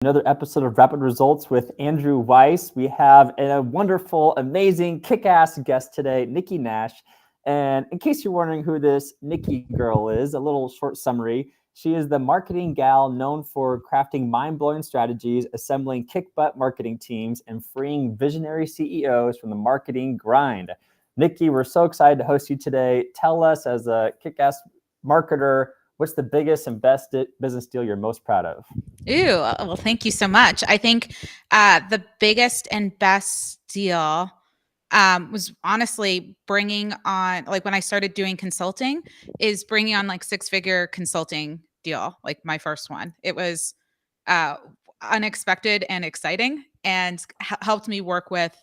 Another episode of Rapid Results with Andrew Weiss. We have a wonderful, amazing, kick-ass guest today, Nikki Nash. And in case you're wondering who this Nikki girl is, a little short summary. She is the marketing gal known for crafting mind-blowing strategies, assembling kick-butt marketing teams, and freeing visionary CEOs from the marketing grind. Nikki, we're so excited to host you today. Tell us, as a kick-ass marketer, what's the biggest and best business deal you're most proud of? Ooh, well, thank you so much. I think the biggest and best deal was honestly bringing on, like when I started doing consulting, is bringing on like six-figure consulting deal, like my first one. It was uh, unexpected and exciting and helped me work with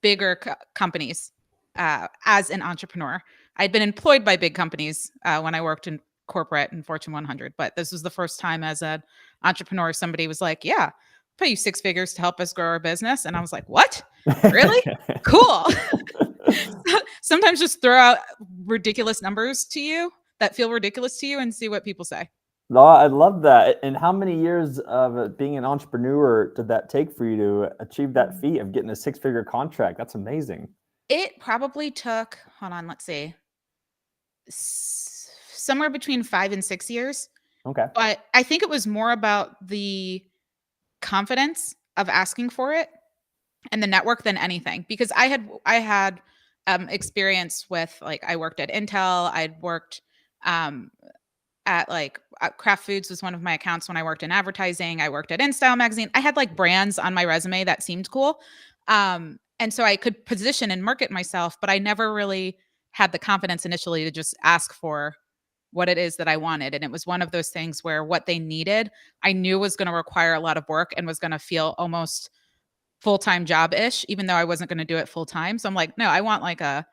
bigger companies as an entrepreneur. I'd been employed by big companies when I worked in corporate and Fortune 100, but this was the first time as an entrepreneur somebody was like, "Yeah, I'll pay you six figures to help us grow our business," and I was like, "What? Really? Cool." Sometimes just throw out ridiculous numbers to you that feel ridiculous to you and see what people say. No, I love that. And how many years of being an entrepreneur did that take for you to achieve that feat of getting a six-figure contract? That's amazing. It probably took, hold on, let's see, somewhere between 5 and 6 years. Okay. But I think it was more about the confidence of asking for it and the network than anything, because I had experience with, like, I worked at Intel, I'd worked um at like Kraft Foods was one of my accounts when I worked in advertising. I worked at InStyle magazine. I had like brands on my resume that seemed cool. And so I could position and market myself, but I never really had the confidence initially to just ask for what it is that I wanted. And it was one of those things where what they needed, I knew was going to require a lot of work and was going to feel almost full-time job-ish, even though I wasn't going to do it full-time. So I'm like, no, I want like a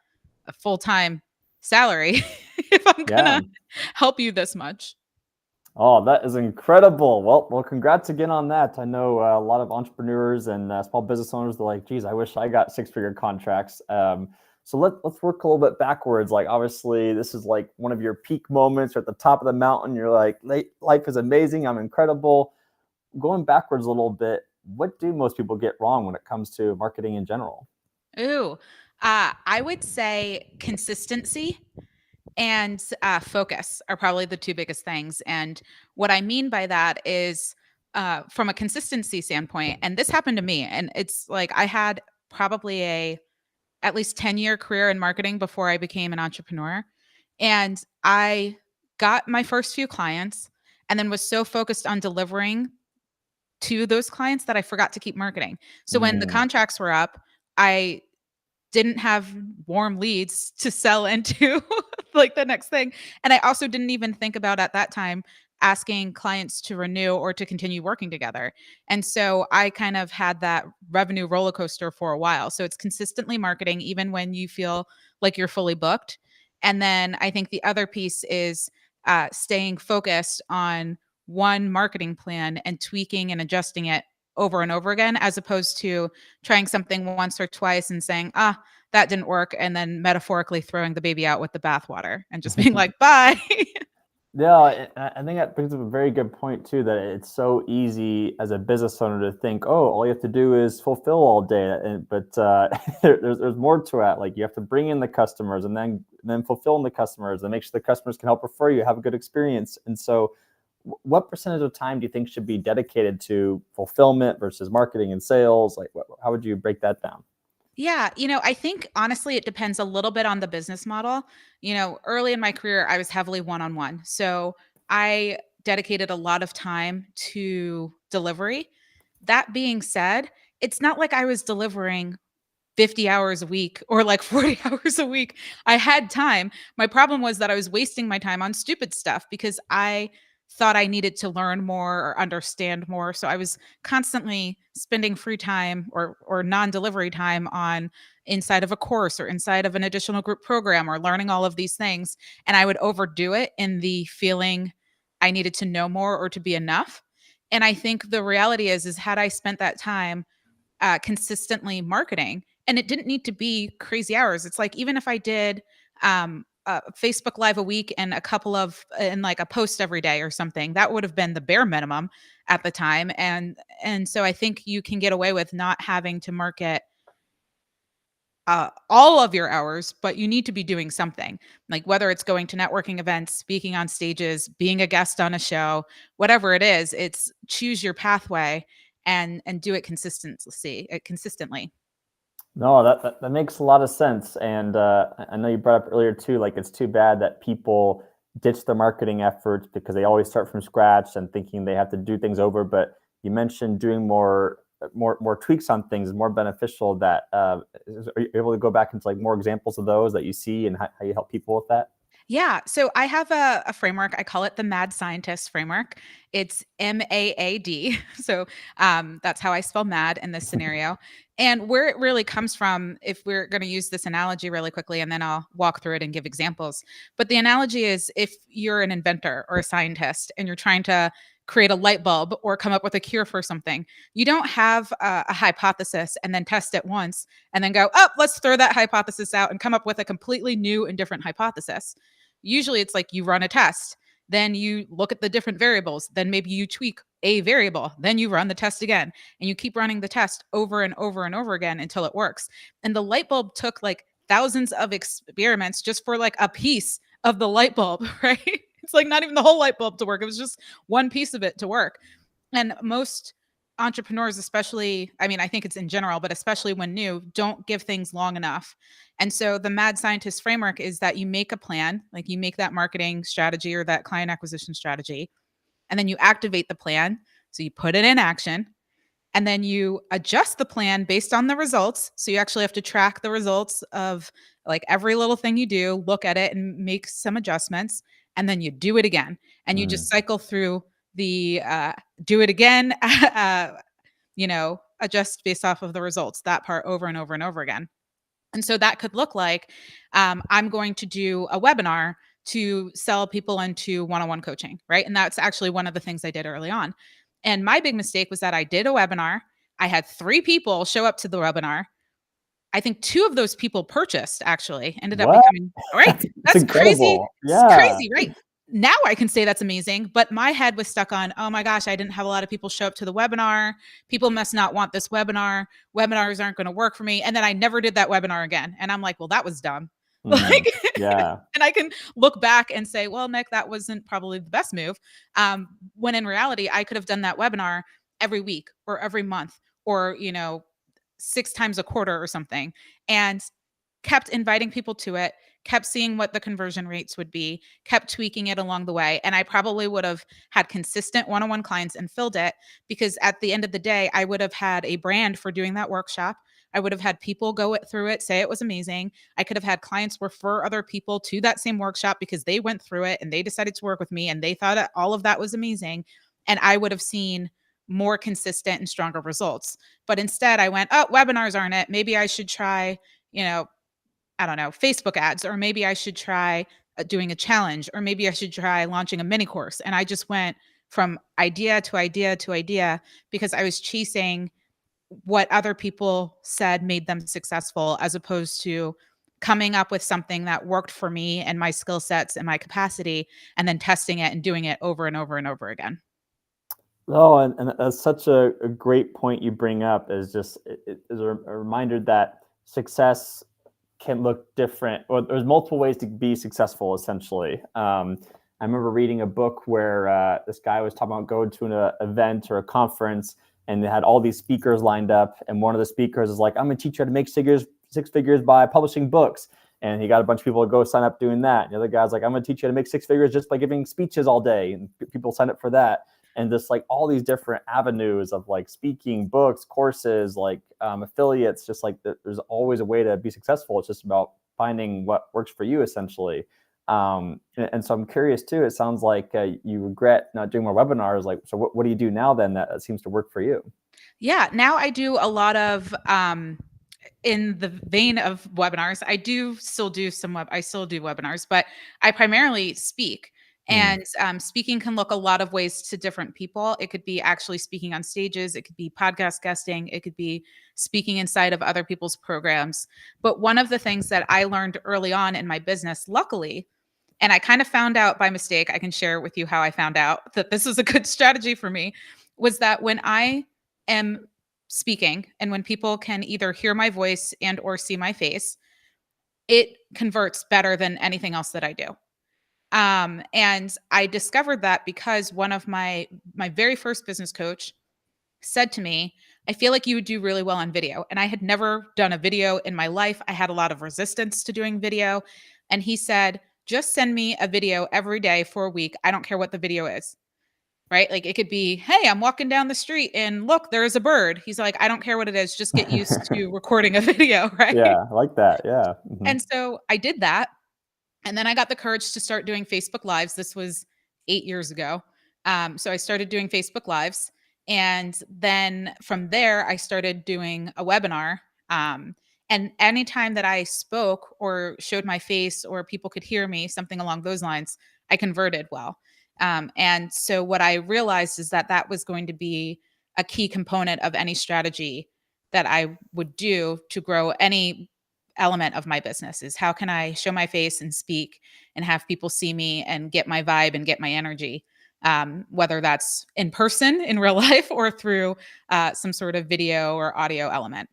full-time salary if I'm Yeah. gonna help you this much. Oh, that is incredible. Well, congrats again on that. I know a lot of entrepreneurs and small business owners, they're like, geez, I wish I got six-figure contracts. So let's work a little bit backwards. Like, obviously, this is like one of your peak moments. You're at the top of the mountain. You're like, life is amazing. I'm incredible. Going backwards a little bit, what do most people get wrong when it comes to marketing in general? Ooh, I would say consistency and focus are probably the two biggest things. And what I mean by that is, from a consistency standpoint, and this happened to me, and it's like I had probably a at least 10-year career in marketing before I became an entrepreneur. And I got my first few clients and then was so focused on delivering to those clients that I forgot to keep marketing. So when the Mm, contracts were up, I didn't have warm leads to sell into like the next thing. And I also didn't even think about at that time asking clients to renew or to continue working together. And so I kind of had that revenue roller coaster for a while. So it's consistently marketing even when you feel like you're fully booked. And then I think the other piece is staying focused on one marketing plan and tweaking and adjusting it over and over again, as opposed to trying something once or twice and saying, that didn't work, and then metaphorically throwing the baby out with the bathwater and just being like, bye. Yeah, I think that brings up a very good point too, that it's so easy as a business owner to think, oh, all you have to do is fulfill all day. But there's more to it. Like, you have to bring in the customers and then fulfill the customers and make sure the customers can help refer you, have a good experience. And so what percentage of time do you think should be dedicated to fulfillment versus marketing and sales? Like, how would you break that down? Yeah, I think honestly it depends a little bit on the business model. Early in my career, I was heavily one on one. So I dedicated a lot of time to delivery. That being said, it's not like I was delivering 50 hours a week or like 40 hours a week. I had time. My problem was that I was wasting my time on stupid stuff because I thought I needed to learn more or understand more. So I was constantly spending free time or non-delivery time on inside of a course or inside of an additional group program or learning all of these things. And I would overdo it in the feeling I needed to know more or to be enough. And I think the reality is had I spent that time consistently marketing, and it didn't need to be crazy hours. It's like even if I did Facebook Live a week and like a post every day or something. That would have been the bare minimum at the time. And so I think you can get away with not having to market all of your hours, but you need to be doing something, like whether it's going to networking events, speaking on stages, being a guest on a show, whatever it is. It's choose your pathway and do it consistently. No, that makes a lot of sense. And I know you brought up earlier too, like it's too bad that people ditch their marketing efforts because they always start from scratch and thinking they have to do things over. But you mentioned doing more tweaks on things is more beneficial. That are you able to go back into like more examples of those that you see and how you help people with that? Yeah. So I have a framework. I call it the Mad Scientist framework. It's MAAD. So that's how I spell mad in this scenario. And where it really comes from, if we're going to use this analogy really quickly, and then I'll walk through it and give examples. But the analogy is if you're an inventor or a scientist and you're trying to create a light bulb or come up with a cure for something, you don't have a hypothesis and then test it once and then go, oh, let's throw that hypothesis out and come up with a completely new and different hypothesis. Usually it's like you run a test, then you look at the different variables, then maybe you tweak a variable, then you run the test again, and you keep running the test over and over and over again until it works. And the light bulb took like thousands of experiments just for like a piece of the light bulb, right? It's like not even the whole light bulb to work. It was just one piece of it to work. And most entrepreneurs, especially, I mean, I think it's in general, but especially when new, don't give things long enough. And so the Mad Scientist framework is that you make a plan, like you make that marketing strategy or that client acquisition strategy, and then you activate the plan. So you put it in action, and then you adjust the plan based on the results. So you actually have to track the results of like every little thing you do, look at it and make some adjustments, and then you do it again. And you just Mm. cycle through the do it again, adjust based off of the results, that part over and over and over again. And so that could look like I'm going to do a webinar to sell people into one on one coaching, right? And that's actually one of the things I did early on. And my big mistake was that I did a webinar. I had 3 people show up to the webinar. I think 2 of those people purchased actually, ended up What? becoming right. It's That's crazy. incredible. It's Yeah. crazy, right? Now I can say that's amazing, but my head was stuck on, oh my gosh, I didn't have a lot of people show up to the webinar. People must not want this webinar. Webinars aren't going to work for me. And then I never did that webinar again. And I'm like, well, that was dumb. Mm. Like, Yeah. and I can look back and say, well, Nick, that wasn't probably the best move. When in reality, I could have done that webinar every week or every month or, 6 times a quarter or something, and kept inviting people to it, kept seeing what the conversion rates would be, kept tweaking it along the way. And I probably would have had consistent one on one clients and filled it because at the end of the day, I would have had a brand for doing that workshop. I would have had people go through it, say it was amazing. I could have had clients refer other people to that same workshop because they went through it and they decided to work with me and they thought all of that was amazing. And I would have seen more consistent and stronger results. But instead, I went, oh, webinars aren't it. Maybe I should try, you know, I don't know, Facebook ads, or maybe I should try doing a challenge, or maybe I should try launching a mini course. And I just went from idea to idea to idea because I was chasing what other people said made them successful as opposed to coming up with something that worked for me and my skill sets and my capacity and then testing it and doing it over and over and over again. Oh, and that's such a great point you bring up is just it is a reminder that success can look different, or there's multiple ways to be successful, essentially. I remember reading a book where this guy was talking about going to an event or a conference, and they had all these speakers lined up, and one of the speakers is like, I'm going to teach you how to make 6 figures by publishing books. And he got a bunch of people to go sign up doing that. And the other guy's like, I'm going to teach you how to make 6 figures just by giving speeches all day. And people sign up for that. And just like all these different avenues of like speaking, books, courses, like affiliates, just like there's always a way to be successful. It's just about finding what works for you, essentially. And so I'm curious too. It sounds like you regret not doing more webinars. Like, so what do you do now then that seems to work for you? Yeah, now I do a lot of in the vein of webinars. I still do webinars, but I primarily speak. Mm. And speaking can look a lot of ways to different people. It could be actually speaking on stages, it could be podcast guesting, it could be speaking inside of other people's programs. But one of the things that I learned early on in my business, luckily, and I kind of found out by mistake, I can share with you how I found out that this is a good strategy for me, was that when I am speaking and when people can either hear my voice and or see my face, it converts better than anything else that I do. And I discovered that because one of my very first business coach said to me, I feel like you would do really well on video. And I had never done a video in my life. I had a lot of resistance to doing video. And he said, just send me a video every day for a week. I don't care what the video is. Right. Like it could be, hey, I'm walking down the street and look, there is a bird. He's like, I don't care what it is. Just get used to recording a video. Right. Yeah, I like that. Yeah. And so I did that. And then I got the courage to start doing Facebook Lives. This was 8 years ago. So I started doing Facebook Lives. And then from there, I started doing a webinar. And anytime that I spoke or showed my face or people could hear me, something along those lines, I converted well. And so what I realized is that that was going to be a key component of any strategy that I would do to grow any element of my business is how can I show my face and speak and have people see me and get my vibe and get my energy, whether that's in person in real life or through some sort of video or audio element.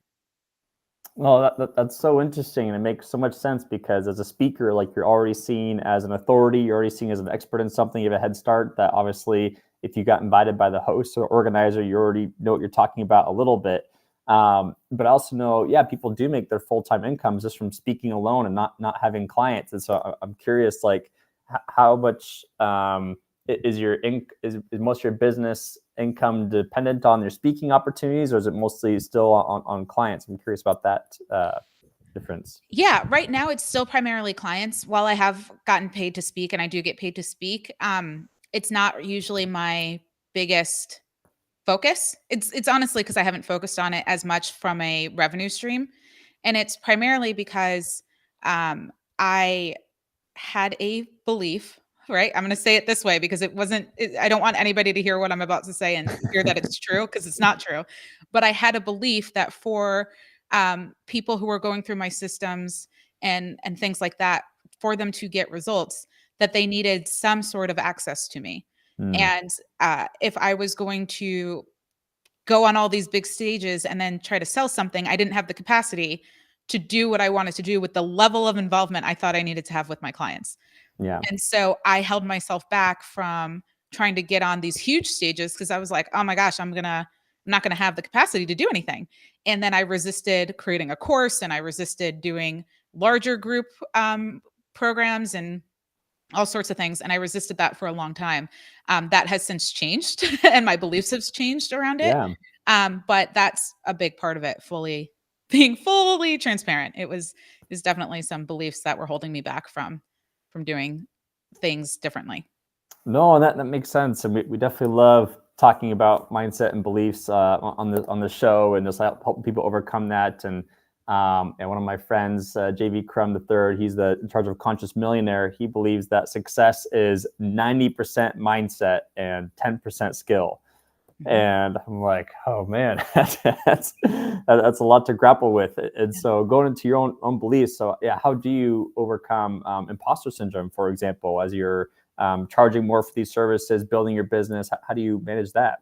Well, that's so interesting, and it makes so much sense because as a speaker, like you're already seen as an authority, you're already seen as an expert in something. You have a head start that obviously, if you got invited by the host or organizer, you already know what you're talking about a little bit. But I also know, yeah, people do make their full-time incomes just from speaking alone and not having clients. And so I'm curious, like, how much is is most of your business income dependent on your speaking opportunities, or is it mostly still on clients? I'm curious about that difference. Yeah, right now it's still primarily clients. While I have gotten paid to speak and I do get paid to speak, it's not usually my biggest focus. It's honestly because I haven't focused on it as much from a revenue stream, and it's primarily because I had a belief, right? I'm going to say it this way because I don't want anybody to hear what I'm about to say and hear that it's true because it's not true. But I had a belief that for people who are going through my systems and things like that, for them to get results, that they needed some sort of access to me. Mm, And if I was going to go on all these big stages and then try to sell something, I didn't have the capacity to do what I wanted to do with the level of involvement I thought I needed to have with my clients. yeah. And so I held myself back from trying to get on these huge stages because I was like, oh my gosh, I'm not gonna have the capacity to do anything. And then I resisted creating a course and I resisted doing larger group programs and all sorts of things. And I resisted that for a long time. That has since changed and my beliefs have changed around it. Yeah. But that's a big part of it, being fully transparent. Is definitely some beliefs that were holding me back from doing things differently. No, and that makes sense, and we definitely love talking about mindset and beliefs on the show, and just helping people overcome that. And one of my friends, JV Crum the third, he's in charge of Conscious Millionaire. He believes that success is 90% mindset and 10% skill. Mhm. And I'm like, oh man, that's a lot to grapple with. And so going into your own beliefs. So yeah, how do you overcome imposter syndrome, for example, as you're charging more for these services, building your business? How do you manage that?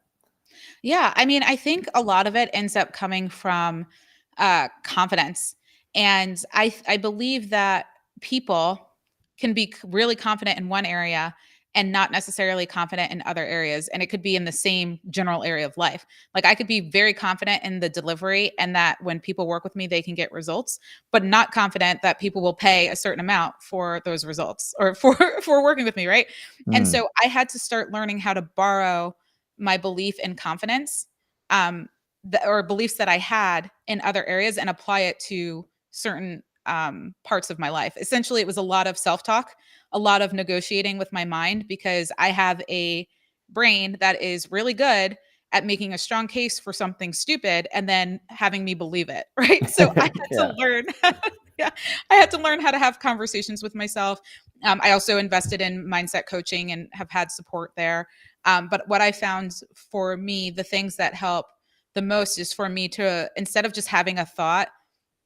Yeah, I mean, I think a lot of it ends up coming from confidence, and I believe that people can be really confident in one area and not necessarily confident in other areas, and it could be in the same general area of life. Like I could be very confident in the delivery and that when people work with me, they can get results, but not confident that people will pay a certain amount for those results or for for working with me, right? And Mm, so I had to start learning how to borrow my belief and confidence um or beliefs that I had in other areas and apply it to certain parts of my life. Essentially it was a lot of self-talk, a lot of negotiating with my mind because I have a brain that is really good at making a strong case for something stupid and then having me believe it, right? So I had to yeah. learn yeah, I had to learn how to have conversations with myself I also invested in mindset coaching and have had support there. But what I found for me, the things that help the most is for me to, instead of just having a thought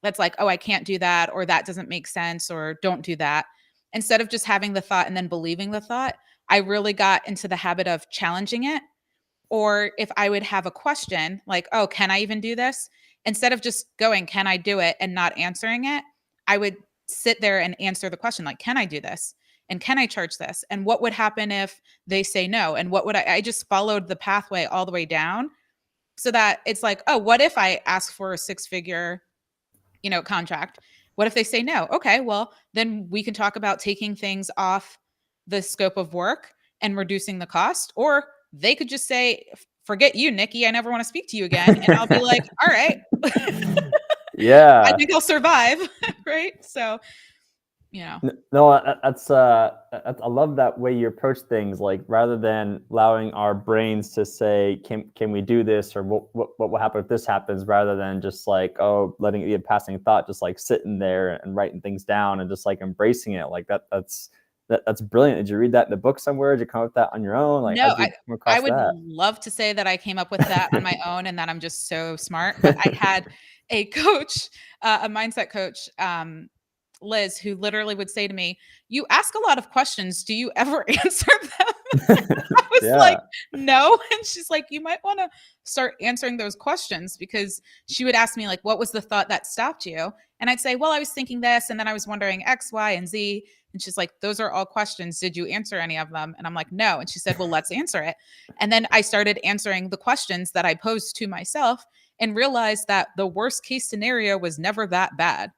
that's like, oh, I can't do that, or that doesn't make sense, or don't do that. Instead of just having the thought and then believing the thought, I really got into the habit of challenging it. Or if I would have a question like, oh, can I even do this? Instead of just going, can I do it and not answering it, I would sit there and answer the question like, can I do this? And can I charge this? And what would happen if they say no? And what would I just followed the pathway all the way down so that it's like, oh, what if I ask for a six-figure, contract? What if they say no? Okay, well, then we can talk about taking things off the scope of work and reducing the cost. Or they could just say, forget you, Nikki. I never want to speak to you again. And I'll be like, all right, I Yeah. think I'll survive. Right. So, No, that's I love that way you approach things. Like rather than allowing our brains to say, "Can we do this?" or "What will happen if this happens?" rather than just like, oh, letting it be a passing thought, just like sitting there and writing things down and just like embracing it. Like that's brilliant. Did you read that in the book somewhere? Did you come up with that on your own? Like, no, how'd you come I across would that? love to say that I came up with that on my own and that I'm just so smart, but I had a coach, a mindset coach, Liz, who literally would say to me, "You ask a lot of questions. Do you ever answer them?" I was like, Yeah. "No." And she's like, "You might want to start answering those questions," because she would ask me like, "What was the thought that stopped you?" And I'd say, "Well, I was thinking this, and then I was wondering X, Y, and Z." And she's like, "Those are all questions. Did you answer any of them?" And I'm like, "No." And she said, "Well, let's answer it." And then I started answering the questions that I posed to myself and realized that the worst case scenario was never that bad.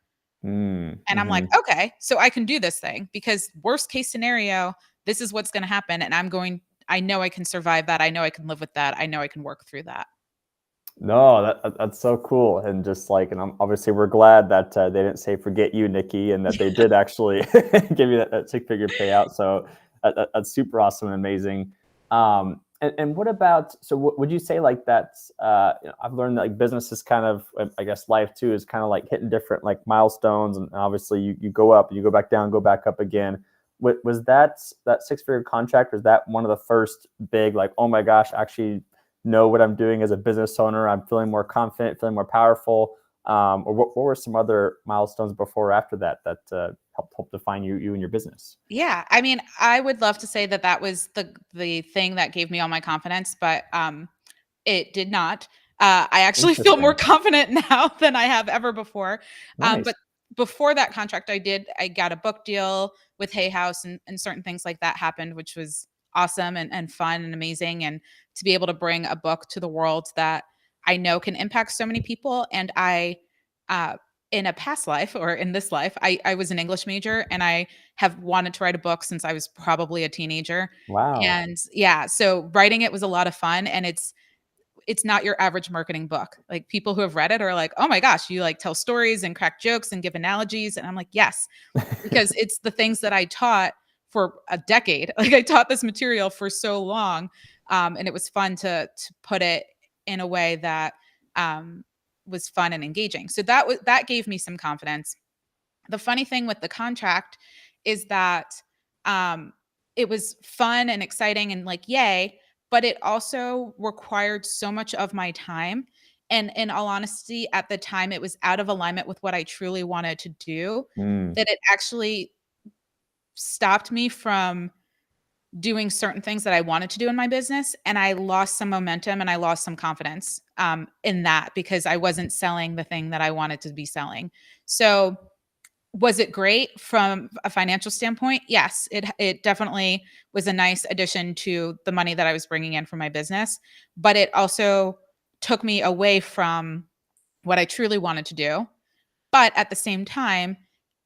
And I'm like, Mm-hmm. okay, so I can do this thing because worst case scenario, this is what's going to happen. And I know I can survive that. I know I can live with that. I know I can work through that. No, that's so cool, and just like, and obviously we're glad that they didn't say "forget you, Nikki," and that they did actually give you that six-figure payout. So that's super awesome and amazing. And what about? So would you say like that's? I've learned that like business is kind of, I guess life too is kind of like hitting different like milestones, and obviously you go up, you go back down, go back up again. Was that six-figure contract? Was that one of the first big like, oh my gosh, actually know what I'm doing as a business owner? I'm feeling more confident, feeling more powerful. Or what were some other milestones before or after that helped define you and your business? Yeah, I mean, I would love to say that that was the thing that gave me all my confidence, but it did not. I actually feel more Interesting. confident now than I have ever before. Nice. But before that contract, I got a book deal with Hay House, and certain things like that happened, which was awesome and fun and amazing. And to be able to bring a book to the world that I know can impact so many people. And uh, in a past life or in this life, I was an English major and I have wanted to write a book since I was probably a teenager. Wow. And yeah, so writing it was a lot of fun, and it's not your average marketing book. Like people who have read it are like, "Oh my gosh, you like tell stories and crack jokes and give analogies." And I'm like, "Yes," because it's the things that I taught for a decade. Like I taught this material for so long, and it was fun to put it in a way that um, was fun and engaging. So that gave me some confidence. The funny thing with the contract is that um, it was fun and exciting and like yay, but it also required so much of my time. And in all honesty, at the time, it was out of alignment with what I truly wanted to do, Mm, that it actually stopped me from doing certain things that I wanted to do in my business. And I lost some momentum and I lost some confidence in that because I wasn't selling the thing that I wanted to be selling. So was it great from a financial standpoint? Yes, it definitely was a nice addition to the money that I was bringing in from my business, but it also took me away from what I truly wanted to do. But at the same time,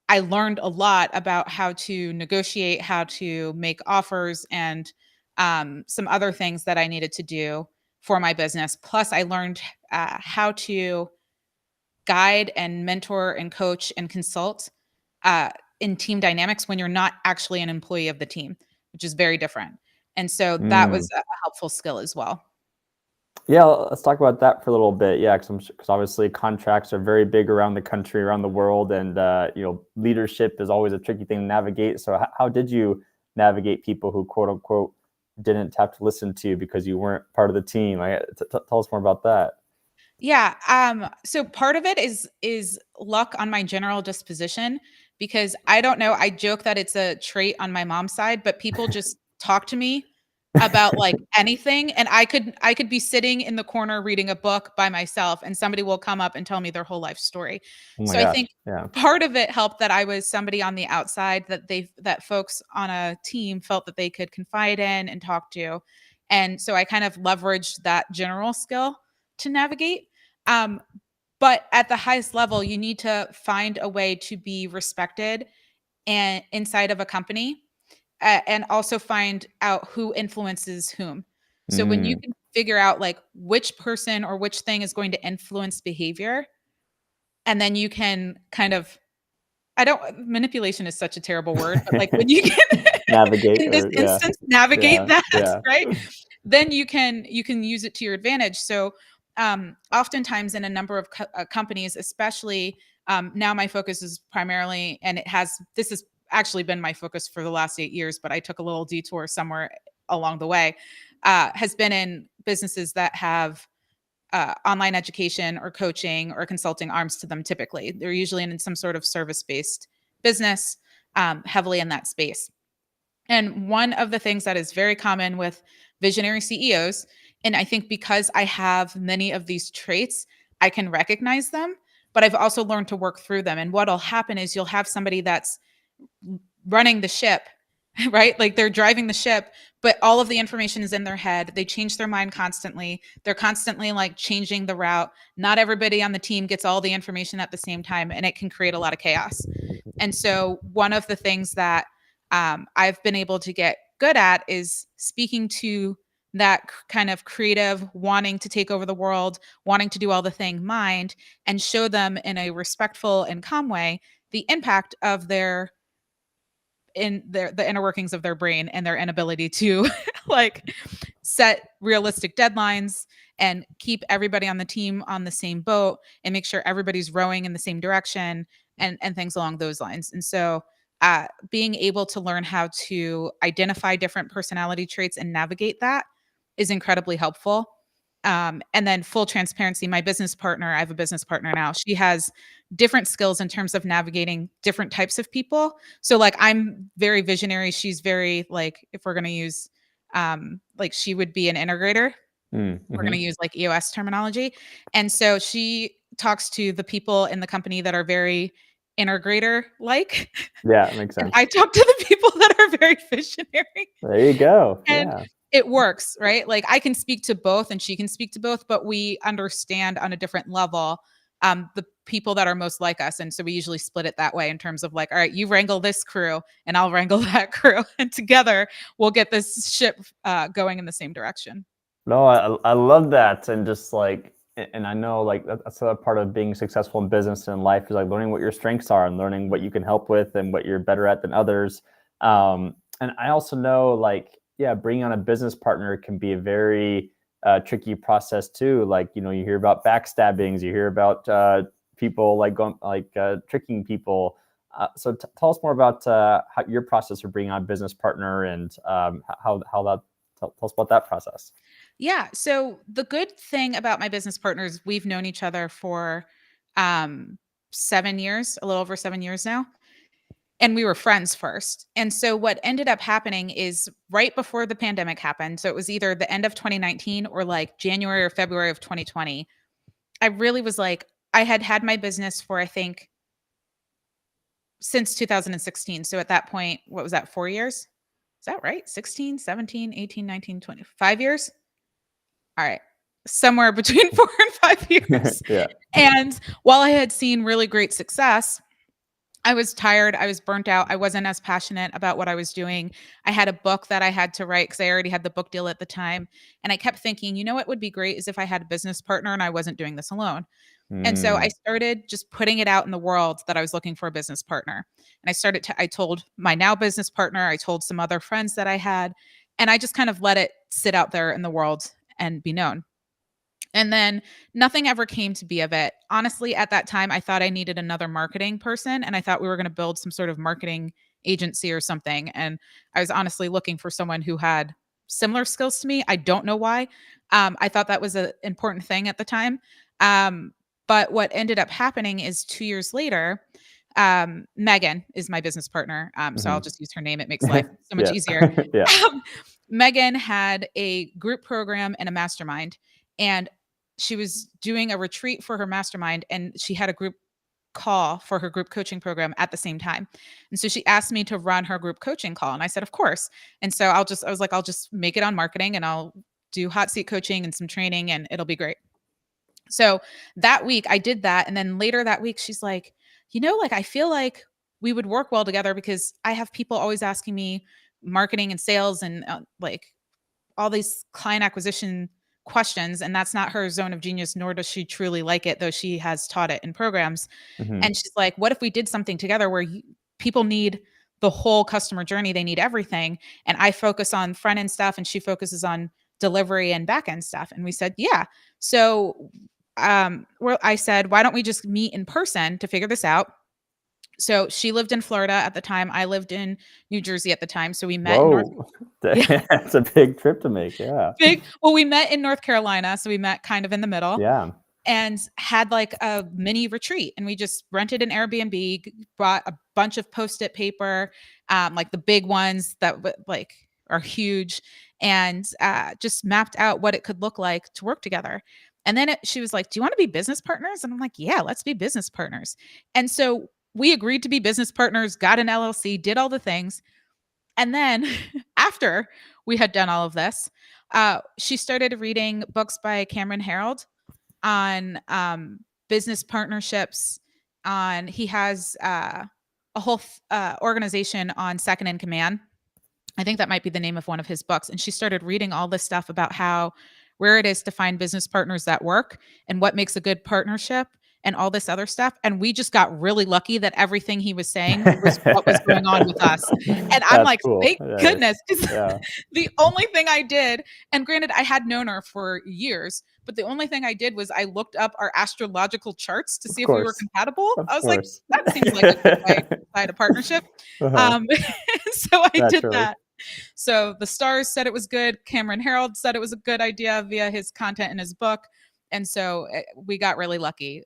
I learned a lot about how to negotiate, how to make offers, and some other things that I needed to do for my business. Plus, I learned how to guide and mentor and coach and consult uh, in team dynamics when you're not actually an employee of the team, which is very different. And so that mm. was a helpful skill as well. Yeah, let's talk about that for a little bit. Yeah, because obviously contracts are very big around the country, around the world, and leadership is always a tricky thing to navigate. So, how did you navigate people who quote unquote didn't have to listen to you because you weren't part of the team? Tell us more about that. Yeah, so part of it is luck on my general disposition because I don't know, I joke that it's a trait on my mom's side, but people just talk to me about like anything and I could be sitting in the corner reading a book by myself and somebody will come up and tell me their whole life story. Oh my So I gosh, think yeah. part of it helped that I was somebody on the outside that folks on a team felt that they could confide in and talk to. And so I kind of leveraged that general skill to navigate. Um, but at the highest level, you need to find a way to be respected and inside of a company, and also find out who influences whom. So when you Mm. can figure out like which person or which thing is going to influence behavior, and then you can kind of I don't manipulation is such a terrible word, but like when you can Navigate, in this or yeah, instance navigate yeah, that, yeah. right? Then you can use it to your advantage. So oftentimes in a number of companies, especially now my focus is primarily, and this has actually been my focus for the last 8 years, but I took a little detour somewhere along the way, has been in businesses that have online education or coaching or consulting arms to them. Typically they're usually in some sort of service-based business, heavily in that space. And one of the things that is very common with visionary CEOs, and I think because I have many of these traits, I can recognize them, but I've also learned to work through them. And what'll happen is you'll have somebody that's running the ship, right? Like they're driving the ship, but all of the information is in their head. They change their mind constantly. They're constantly like changing the route. Not everybody on the team gets all the information at the same time, and it can create a lot of chaos. And so, one of the things that I've been able to get good at is speaking to that kind of creative, wanting to take over the world, wanting to do all the thing mind, and show them in a respectful and calm way the impact of the inner workings of their brain and their inability to like set realistic deadlines and keep everybody on the team on the same boat and make sure everybody's rowing in the same direction and things along those lines. And so being able to learn how to identify different personality traits and navigate that is incredibly helpful. And then full transparency, my business partner, I have a business partner now. She has different skills in terms of navigating different types of people. So like I'm very visionary. She's very like, if we're going to use like she would be an integrator. We're going to Mm-hmm. use like EOS terminology. And so she talks to the people in the company that are very integrator like. Yeah, it makes And sense. I talk to the people that are very visionary. There you go. And Yeah. it works, right? Like I can speak to both and she can speak to both, but we understand on a different level the people that are most like us. And so we usually split it that way in terms of like, all right, you wrangle this crew and I'll wrangle that crew. And together we'll get this ship going in the same direction. No, I love that, and just like, and I know like that's a part of being successful in business and in life is like learning what your strengths are and learning what you can help with and what you're better at than others. And I also know like, yeah, bringing on a business partner can be a very tricky process too. Like, you hear about backstabbings, you hear about people like going like tricking people. So tell us more about how your process of bringing on a business partner, and how that. Tell us about that process. Yeah. So the good thing about my business partners, we've known each other for um 7 years, a little over 7 years now. And we were friends first. And so what ended up happening is right before the pandemic happened. So it was either the end of 2019 or like January or February of 2020. I really was like, I had had my business for, I think, since 2016. So at that point, what was that, 4 years? Is that right? 16, 17, 18, 19, 20, 5 years? All right. Somewhere between 4 and 5 years. Yeah. And while I had seen really great success, I was tired. I was burnt out. I wasn't as passionate about what I was doing. I had a book that I had to write because I already had the book deal at the time. And I kept thinking, what would be great is if I had a business partner and I wasn't doing this alone. And so I Mm. started just putting it out in the world that I was looking for a business partner. And I told my now business partner, I told some other friends that I had, and I just kind of let it sit out there in the world and be known. And then nothing ever came to be of it. Honestly, at that time, I thought I needed another marketing person, and I thought we were going to build some sort of marketing agency or something. And I was honestly looking for someone who had similar skills to me. I don't know why. I thought that was an important thing at the time. Um, but what ended up happening is 2 years later, Megan is my business partner. So I'll Mhm. just use her name. It makes life so much Yeah. easier. Yeah. Um, Megan had a group program and a mastermind, and she was doing a retreat for her mastermind, and she had a group call for her group coaching program at the same time. And so she asked me to run her group coaching call, and I said, "Of course." And so I was like, "I'll just make it on marketing, and I'll do hot seat coaching and some training, and it'll be great." So that week I did that. And then later that week, she's like, like, I feel like we would work well together because I have people always asking me marketing and sales and like all these client acquisition questions. And that's not her zone of genius, nor does she truly like it, though she has taught it in programs. Mhm. And she's like, what if we did something together where people need the whole customer journey? They need everything. And I focus on front end stuff and she focuses on delivery and back end stuff. And we said, yeah. So well, I said, why don't we just meet in person to figure this out? So she lived in Florida at the time. I lived in New Jersey at the time. So we met in North. Whoa. Yeah, That's a big trip to make. Yeah. big. Well, we met in North Carolina. So we met kind of in the middle Yeah. and had like a mini retreat. And we just rented an Airbnb, brought a bunch of post-it paper, like the big ones that like are huge, and just mapped out what it could look like to work together. And then she was like, "Do you want to be business partners?" And I'm like, "Yeah, let's be business partners." And so we agreed to be business partners, got an LLC, did all the things. And then after we had done all of this, she started reading books by Cameron Herold on business partnerships. On He has a whole organization on second in command. I think that might be the name of one of his books. And she started reading all this stuff about how where it is to find business partners that work and what makes a good partnership and all this other stuff. And we just got really lucky that everything he was saying was what was going on with us. And I'm That's like, cool. thank Nice. goodness. Because Yeah. the only thing I did, and granted, I had known her for years, but the only thing I did was I looked up our astrological charts to Of see if we were course. compatible. Of I was like, course. that seems like a good way to decide a partnership. Uh-huh. Um, so I did Naturally. that. So the stars said it was good. Cameron Herold said it was a good idea via his content in his book. And so we got really lucky.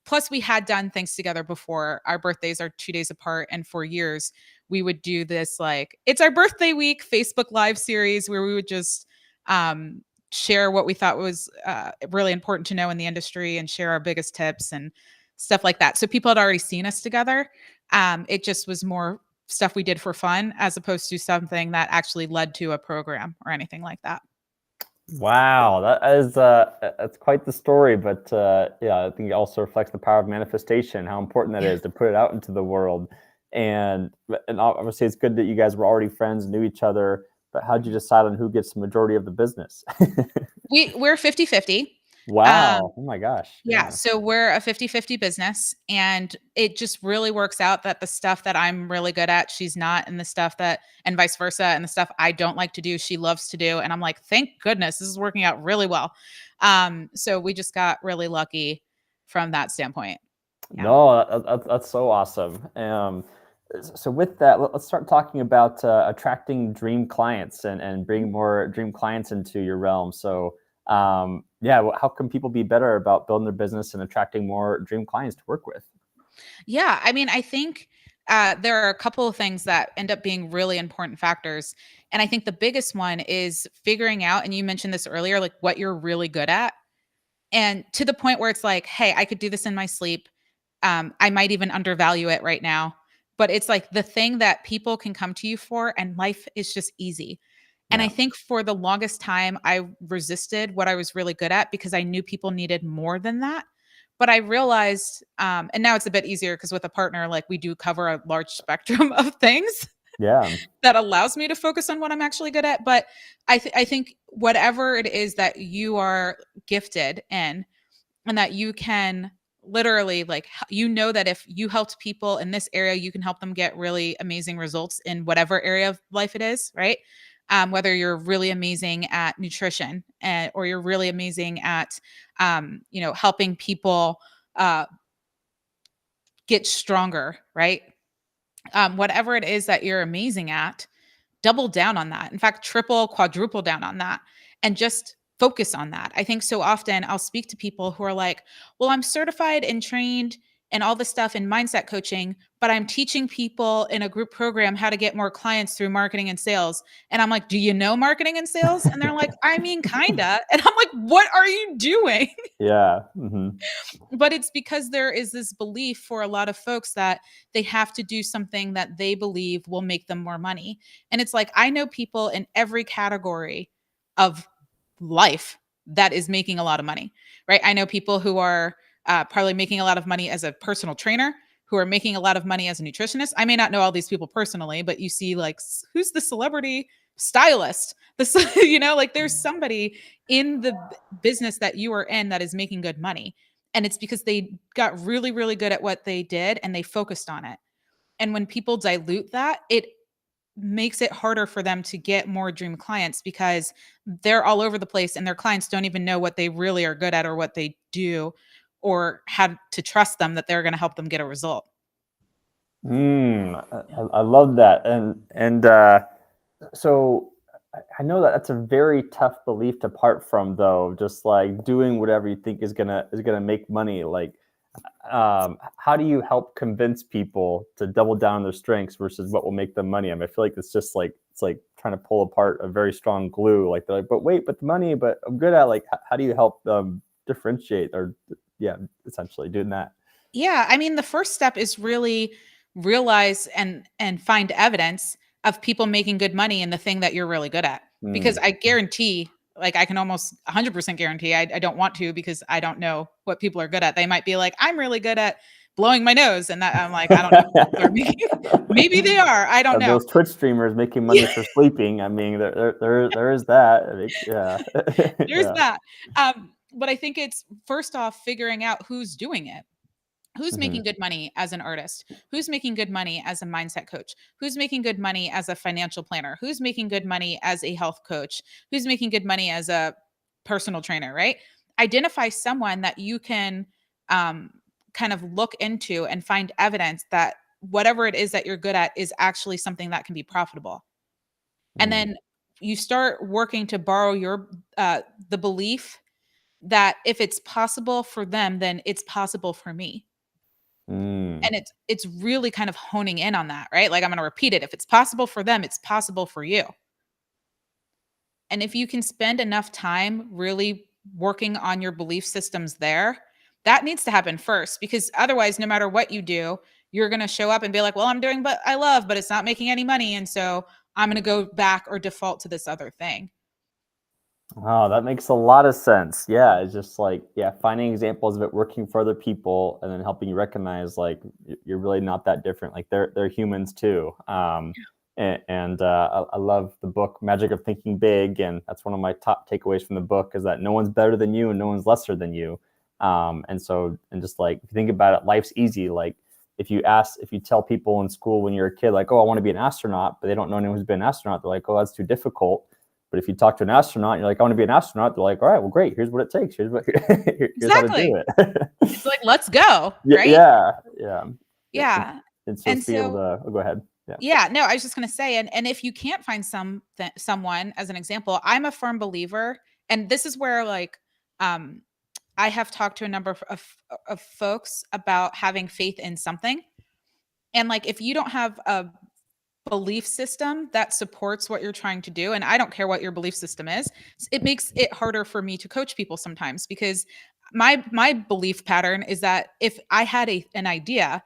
Plus, we had done things together before. Our birthdays are 2 days apart. And for years, we would do this like, it's our birthday week Facebook Live series where we would just share what we thought was really important to know in the industry and share our biggest tips and stuff like that. So people had already seen us together. It just was more stuff we did for fun as opposed to something that actually led to a program or anything like that. Wow, that's quite the story, but yeah, I think it also reflects the power of manifestation, how important that Yeah. is to put it out into the world. And obviously, it's good that you guys were already friends, knew each other. But how did you decide on who gets the majority of the business? We're 50-50. Wow! Oh my gosh! Yeah, Yeah, so we're a 50-50 business, and it just really works out that the stuff that I'm really good at, she's not, and the stuff that and vice versa, and the stuff I don't like to do, she loves to do, and I'm like, "Thank goodness, this is working out really well." So we just got really lucky from that standpoint. Yeah. no, that's so awesome. So with that, let's start talking about attracting dream clients and bringing more dream clients into your realm. So, yeah, how can people be better about building their business and attracting more dream clients to work with? Yeah, I mean, I think there are a couple of things that end up being really important factors. And I think the biggest one is figuring out, and you mentioned this earlier, like what you're really good at. And to the point where it's like, hey, I could do this in my sleep. I might even undervalue it right now. But it's like the thing that people can come to you for, and life is just easy. And I Yeah. think for the longest time, I resisted what I was really good at because I knew people needed more than that. But I realized, and now it's a bit easier because with a partner, like we do cover a large spectrum of things Yeah. that allows me to focus on what I'm actually good at. But I think whatever it is that you are gifted in, and that you can literally like that if you helped people in this area, you can help them get really amazing results in whatever area of life it is, right? whether you're really amazing at nutrition or you're really amazing at, helping people get stronger, right? Whatever it is that you're amazing at, double down on that. In fact, triple, quadruple down on that and just focus on that. I think so often I'll speak to people who are like, well, I'm certified and trained and all this stuff in mindset coaching, but I'm teaching people in a group program how to get more clients through marketing and sales. And I'm like, do you know marketing and sales? And they're like, I mean, kinda. And I'm like, what are you doing? Yeah. Hmm. But it's because there is this belief for a lot of folks that they have to do something that they believe will make them more money. And it's like, I know people in every category of life that is making a lot of money, right? I know people who are probably making a lot of money as a personal trainer, who are making a lot of money as a nutritionist. I may not know all these people personally, but you see, like, who's the celebrity stylist? This, like there's somebody in the business that you are in that is making good money. And it's because they got really, really good at what they did and they focused on it. And when people dilute that, it makes it harder for them to get more dream clients because they're all over the place and their clients don't even know what they really are good at or what they do or how to trust them that they're going to help them get a result. I love that, and so I know that that's a very tough belief to part from, though. Just like doing whatever you think is gonna make money. Like, how do you help convince people to double down on their strengths versus what will make them money? I mean, I feel like it's like trying to pull apart a very strong glue. Like they're like, but wait, but the money, but I'm good at, like, how do you help them differentiate or yeah, essentially doing that? Yeah, I mean, the first step is really realize and find evidence of people making good money in the thing that you're really good at. Because Mm. I guarantee, like I can almost 100% guarantee, I don't want to because I don't know what people are good at. They might be like, I'm really good at blowing my nose, and that I'm like, I don't know what people are making. Maybe they are. I don't know. Those Twitch streamers making money for sleeping. I mean, there is that. I mean, yeah, There's yeah. that. But I think it's first off figuring out who's doing it. Who's Hmm. making good money as an artist? Who's making good money as a mindset coach? Who's making good money as a financial planner? Who's making good money as a health coach? Who's making good money as a personal trainer, right? Identify someone that you can um, kind of look into and find evidence that whatever it is that you're good at is actually something that can be profitable. And Mm. then you start working to borrow your the belief that if it's possible for them, then it's possible for me. Mm. And it's really kind of honing in on that, right? Like, I'm gonna repeat it. If it's possible for them, it's possible for you. And if you can spend enough time really working on your belief systems there, that needs to happen first because otherwise, no matter what you do, you're gonna show up and be like, well, I'm doing what I love, but it's not making any money. And so I'm gonna go back or default to this other thing. Oh, that makes a lot of sense. Yeah, it's just like, yeah, finding examples of it working for other people and then helping you recognize like you're really not that different. Like they're humans too. I love the book Magic of Thinking Big, and that's one of my top takeaways from the book is that no one's better than you and no one's lesser than you. And just like if you think about it, life's easy. Like if you tell people in school when you're a kid, like, oh, I want to be an astronaut, but they don't know anyone who's been an astronaut, they're like, oh, that's too difficult. But if you talk to an astronaut, you're like, I want to be an astronaut. They're like, all right, well, great. Here's what it takes. Here's how to Exactly. do it. It's like, let's go, Yeah, right? yeah, yeah. Yeah. Yeah. And so And to be able so to, oh, go ahead. Yeah. yeah, no, I was just gonna say, and if you can't find someone as an example, I'm a firm believer, and this is where like um I have talked to a number of folks about having faith in something. And like if you don't have a belief system that supports what you're trying to do, and I don't care what your belief system is, it makes it harder for me to coach people sometimes because my belief pattern is that if I had an idea,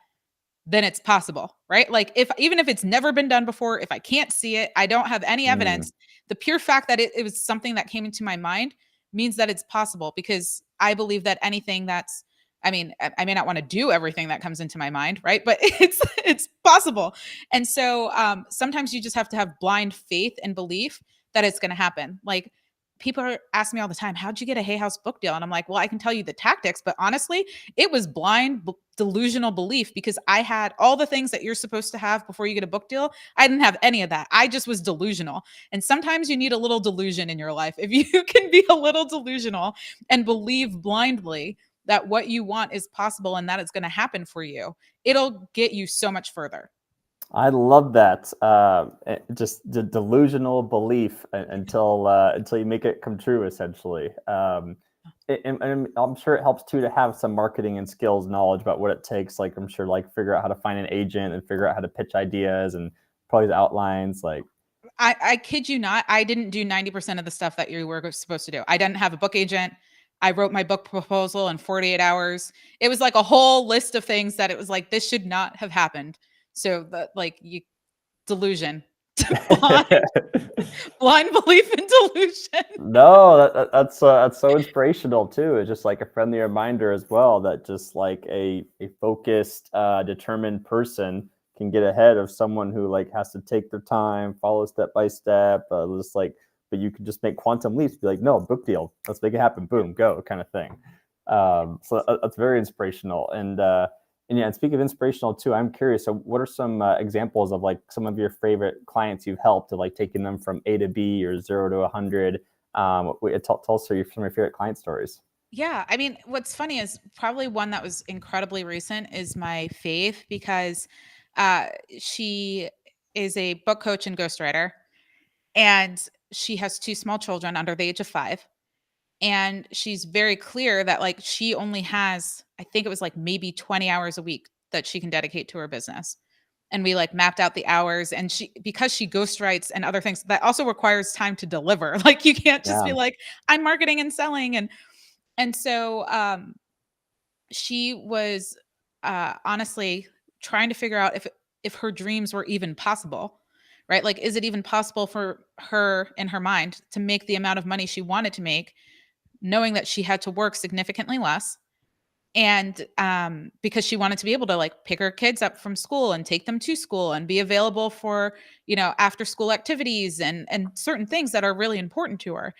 then it's possible, right? Like if even if it's never been done before, if I can't see it, I don't have any Mm, evidence, the pure fact that it was something that came into my mind means that it's possible because I believe that anything that's I mean, I may not want to do everything that comes into my mind, right? But it's possible. And so sometimes you just have to have blind faith and belief that it's going to happen. Like people ask me all the time, how'd you get a Hay House book deal? And I'm like, well, I can tell you the tactics, but honestly, it was blind delusional belief, because I had all the things that you're supposed to have before you get a book deal. I didn't have any of that. I just was delusional. And sometimes you need a little delusion in your life. If you can be a little delusional and believe blindly that what you want is possible and that it's going to happen for you, it'll get you so much further. I love that. Just the delusional belief until you make it come true, essentially. And I'm sure it helps too to have some marketing and skills knowledge about what it takes. Like I'm sure, like figure out how to find an agent and figure out how to pitch ideas and probably the outlines. Like I kid you not, I didn't do 90% of the stuff that you were supposed to do. I didn't have a book agent. I wrote my book proposal in 48 hours. It was like a whole list of things that it was like, this should not have happened. So delusion, blind, blind belief in delusion. No, that's so inspirational too. It's just like a friendly reminder as well that just like a focused, determined person can get ahead of someone who like has to take their time, follow step by step, just like. But you can just make quantum leaps. Be like, no, book deal. Let's make it happen. Boom, go, kind of thing. So that's very inspirational. And yeah, and speaking of inspirational too, I'm curious. So, what are some examples of like some of your favorite clients you've helped, to like taking them from A to B or 0 to 100? Tell us some of your favorite client stories. Yeah. I mean, what's funny is probably one that was incredibly recent is my fave, because she is a book coach and ghostwriter, and she has two small children under the age of 5. And she's very clear that like she only has, I think it was like maybe 20 hours a week that she can dedicate to her business. And we like mapped out the hours, and because she ghostwrites and other things, that also requires time to deliver. Like you can't just Yeah, be like, I'm marketing and selling. And so she was honestly trying to figure out if her dreams were even possible, right? Like, is it even possible for her in her mind to make the amount of money she wanted to make, knowing that she had to work significantly less? And because she wanted to be able to like pick her kids up from school and take them to school and be available for, after school activities and certain things that are really important to her.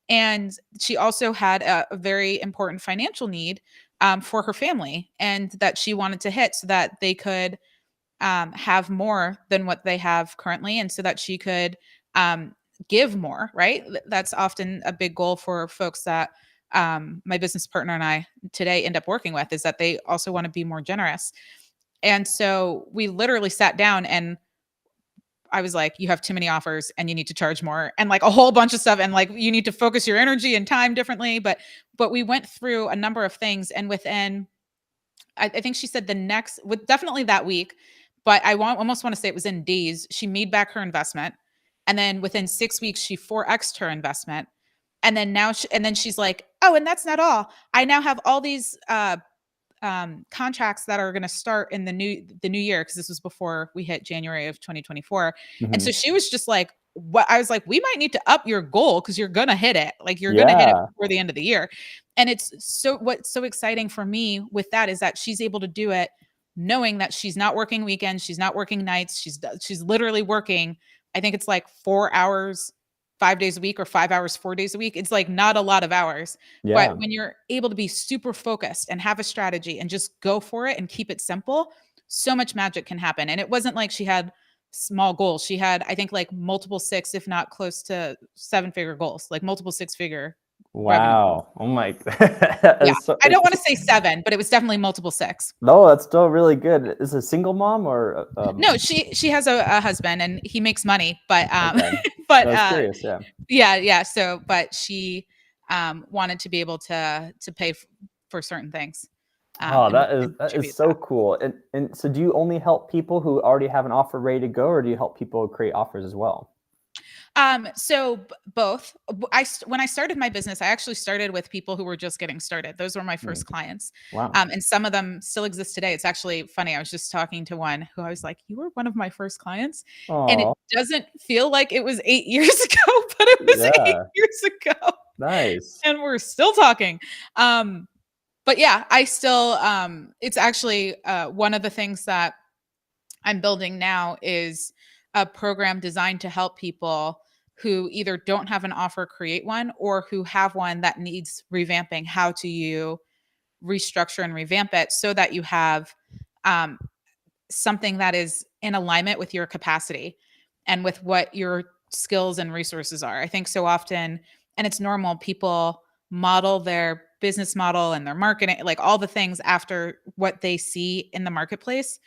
And she also had a very important financial need for her family, and that she wanted to hit so that they could have more than what they have currently, and so that she could um, give more, right? That's often a big goal for folks that my business partner and I today end up working with, is that they also want to be more generous. And so we literally sat down, and I was like, you have too many offers and you need to charge more, and like a whole bunch of stuff. And like, you need to focus your energy and time differently. But we went through a number of things, and within, I think she said the next, with definitely that week, but almost want to say it was in days, she made back her investment. And then within 6 weeks, she 4x'd her investment. And then and then she's like, oh, and that's not all. I now have all these contracts that are going to start in the new year, because this was before we hit January of 2024. And so Mhm. she was just like, what? I was like, we might need to up your goal, because you're going to hit it. Like you're going to hit it Yeah, before the end of the year. And what's so exciting for me with that is that she's able to do it knowing that she's not working weekends, she's not working nights, she's literally working, I think it's like 4 hours 5 days a week, or 5 hours 4 days a week. It's like not a lot of hours. But yeah. when you're able to be super focused and have a strategy and just go for it and keep it simple, so much magic can happen. And it wasn't like she had small goals. She had, I think, like multiple six, if not close to 7-figure goals, like multiple six-figure revenue goals. Wow. Oh my. Yeah. I don't want to It's, say 7, but it was definitely multiple 6. no, that's still really good. Is it a single mom or No, she has a husband, and he makes money, but okay. but I was curious. Yeah. yeah. So, but she wanted to be able to pay for certain things, Oh, and that is contribute so that. cool. And so do you only help people who already have an offer ready to go, or do you help people create offers as well? So both. When I started my business, I actually started with people who were just getting started. Those were my Hmm. first clients, Wow. and some of them still exist today. It's actually funny. I was just talking to one who I was like, "You were one of my first clients," and it Oh, doesn't feel like it was 8 years ago, but it was 8 yeah. years ago, Nice. and we're still talking. Um, but yeah, I still. It's actually one of the things that I'm building now is a program designed to help people who either don't have an offer, create one, or who have one that needs revamping. How do you restructure and revamp it so that you have um, something that is in alignment with your capacity and with what your skills and resources are? I think so often, and it's normal, people model their business model and their marketing, like all the things after what they see in the marketplace.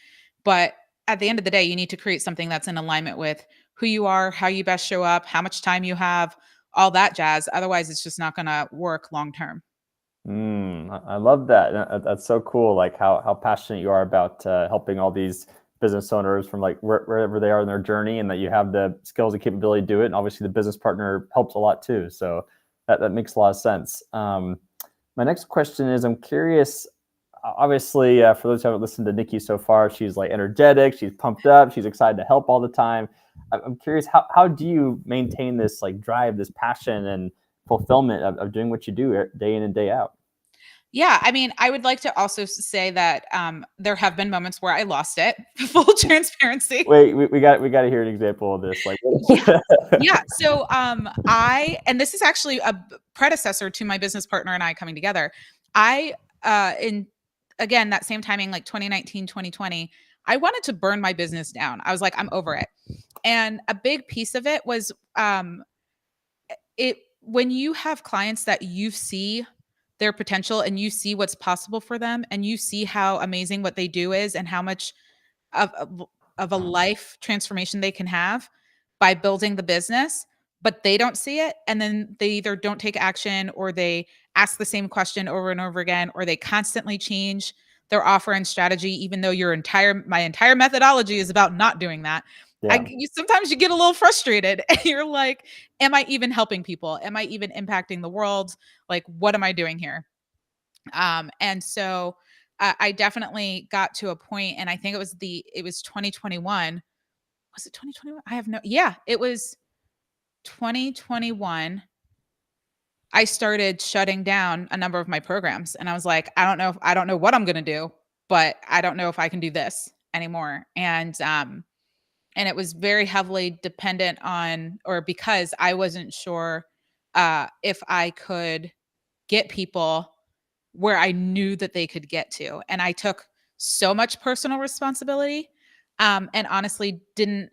But at the end of the day, you need to create something that's in alignment with who you are, how you best show up, how much time you have, all that jazz. Otherwise, it's just not going to work long term. I love that. That's so cool. Like how passionate you are about helping all these business owners from like wherever they are in their journey, and that you have the skills and capability to do it. And obviously, the business partner helps a lot too. So that makes a lot of sense. My next question is, I'm curious. Obviously, for those who haven't listened to Nikki so far, she's like energetic, she's pumped up, she's excited to help all the time. I'm curious, how do you maintain this like drive, this passion and fulfillment of doing what you do day in and day out? Yeah, I mean, I would like to also say that there have been moments where I lost it. Full transparency. Wait, we got to hear an example of this. Like, Yeah, yeah. So and this is actually a predecessor to my business partner and I coming together. I in again that same timing, like 2019, 2020, I wanted to burn my business down. I was like, I'm over it. And a big piece of it was it when you have clients that you see their potential and you see what's possible for them and you see how amazing what they do is and how much of a life transformation they can have by building the business, but they don't see it, and then they either don't take action or they ask the same question over and over again, or they constantly change their offer and strategy even though my entire methodology is about not doing that. yeah. Sometimes you get a little frustrated and you're like, am I even helping people? Am I even impacting the world? Like, what am I doing here? And so I definitely got to a point, and I think it was 2021. Was it 2021? I have no, yeah, it was 2021. I started shutting down a number of my programs, and I was like, I don't know what I'm going to do, but I don't know if I can do this anymore. And it was very heavily dependent on, or because I wasn't sure if I could get people where I knew that they could get to. And I took so much personal responsibility, and honestly didn't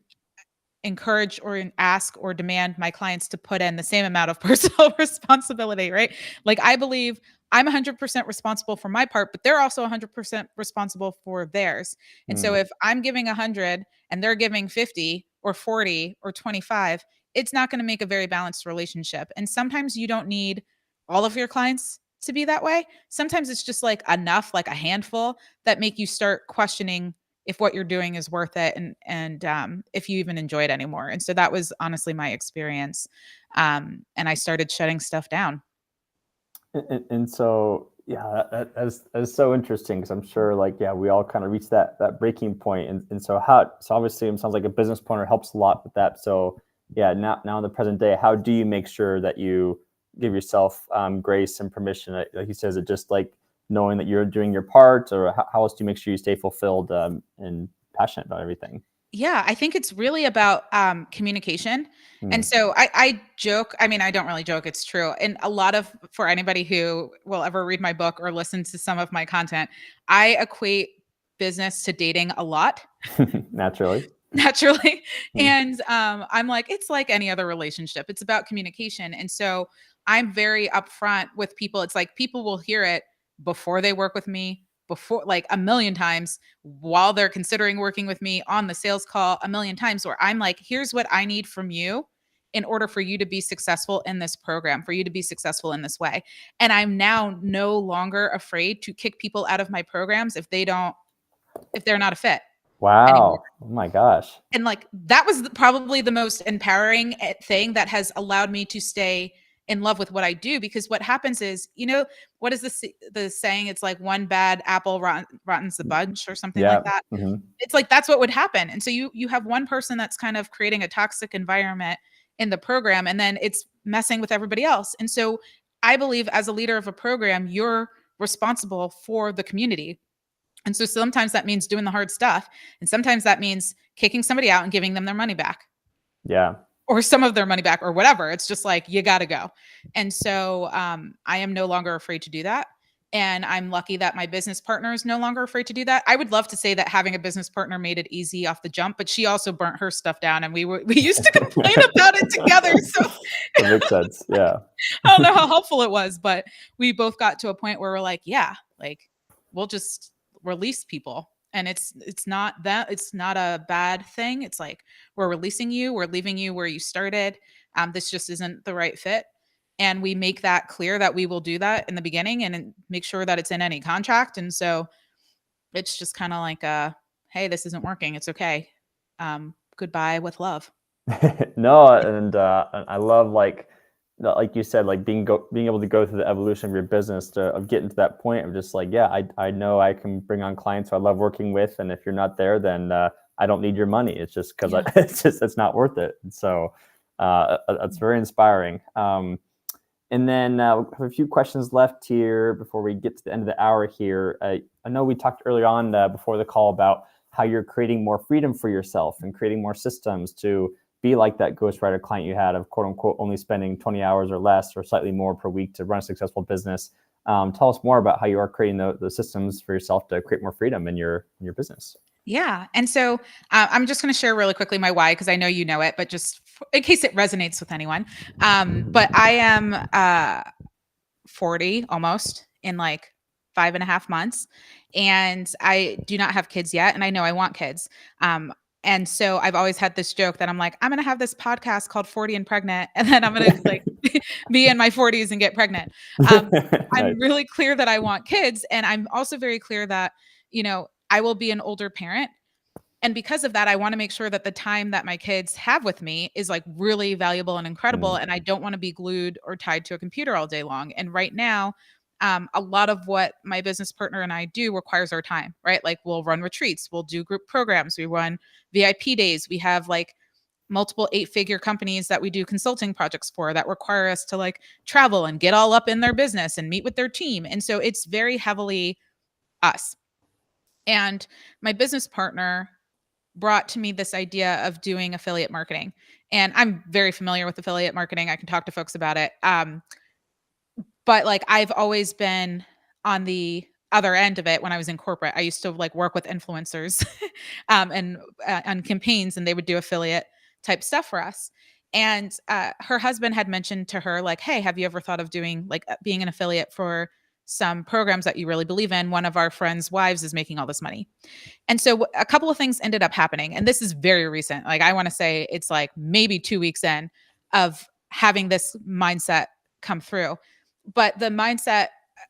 encourage or ask or demand my clients to put in the same amount of personal responsibility, right? Like, I believe I'm 100% responsible for my part, but they're also 100% responsible for theirs. And so Mm, if I'm giving 100 and they're giving 50 or 40 or 25, it's not going to make a very balanced relationship. And sometimes you don't need all of your clients to be that way. Sometimes it's just like enough, like a handful, that make you start questioning if what you're doing is worth it, and if you even enjoy it anymore. And so that was honestly my experience. And I started shutting stuff down. and so yeah, that's so interesting, because I'm sure like yeah, we all kind of reach that breaking point, and so obviously it sounds like a business partner helps a lot with that. So yeah, now in the present day, how do you make sure that you give yourself grace and permission? Like he says, it just like knowing that you're doing your part, or how else do you make sure you stay fulfilled and passionate about everything? Yeah, I think it's really about communication. And Mm. so I joke. I mean, I don't really joke. It's true. And a lot of, for anybody who will ever read my book or listen to some of my content, I equate business to dating a lot. Naturally. Naturally. Mm. And I'm like, it's like any other relationship. It's about communication. And so I'm very upfront with people. It's like people will hear it before they work with me, before, like, a million times, while they're considering working with me, on the sales call, a million times, where I'm like, here's what I need from you in order for you to be successful in this program, for you to be successful in this way. And I'm now no longer afraid to kick people out of my programs if they're not a fit anymore. Wow. Oh my gosh. And like, that was probably the most empowering thing that has allowed me to stay in love with what I do. Because what happens is, what is the saying? It's like, one bad apple rottens the bunch, or something like Yeah. that. Hmm. It's like, that's what would happen. And so you have one person that's kind of creating a toxic environment in the program, and then it's messing with everybody else. And so I believe, as a leader of a program, you're responsible for the community. And so sometimes that means doing the hard stuff. And sometimes that means kicking somebody out and giving them their money back. Yeah. or some of their money back or whatever. It's just like, you got to go. And so I am no longer afraid to do that. And I'm lucky that my business partner is no longer afraid to do that. I would love to say that having a business partner made it easy off the jump, but she also burnt her stuff down, and we used to complain about it together. So That makes sense. Yeah. I don't know how helpful it was, but we both got to a point where we're like, yeah, like we'll just release people. And it's not a bad thing. It's like, we're releasing you, we're leaving you where you started. This just isn't the right fit. And we make that clear that we will do that in the beginning and make sure that it's in any contract. And so it's just kind of like, hey, this isn't working. It's okay. Goodbye with love. No, and I love like you said, like being able to go through the evolution of your business of getting to that point of just like, yeah, I know I can bring on clients who I love working with, and if you're not there, then I don't need your money. It's just because it's not worth it. And so that's very inspiring. And then we have a few questions left here before we get to the end of the hour here. I know we talked earlier on before the call about how you're creating more freedom for yourself and creating more systems to be like that ghostwriter client you had of quote unquote only spending 20 hours or less or slightly more per week to run a successful business. Tell us more about how you are creating the systems for yourself to create more freedom in your business. Yeah. And so I'm just going to share really quickly my why, because I know you know it, but just in case it resonates with anyone. But I am 40 almost in like 5.5 months. And I do not have kids yet. And I know I want kids. And so I've always had this joke that I'm like, I'm going to have this podcast called 40 and Pregnant. And then I'm going to like be in my 40s and get pregnant. Nice. I'm really clear that I want kids. And I'm also very clear that, I will be an older parent. And because of that, I want to make sure that the time that my kids have with me is like really valuable and incredible. And I don't want to be glued or tied to a computer all day long. And right now, a lot of what my business partner and I do requires our time, right? Like we'll run retreats, we'll do group programs, we run VIP days. We have like multiple 8-figure companies that we do consulting projects for that require us to like travel and get all up in their business and meet with their team. And so it's very heavily us. And my business partner brought to me this idea of doing affiliate marketing. And I'm very familiar with affiliate marketing. I can talk to folks about it. But like I've always been on the other end of it when I was in corporate. I used to like work with influencers and on campaigns, and they would do affiliate type stuff for us. And her husband had mentioned to her like, hey, have you ever thought of doing like being an affiliate for some programs that you really believe in? One of our friends' wives is making all this money. And so a couple of things ended up happening. And this is very recent. Like I want to say it's like maybe 2 weeks in of having this mindset come through. But the mindset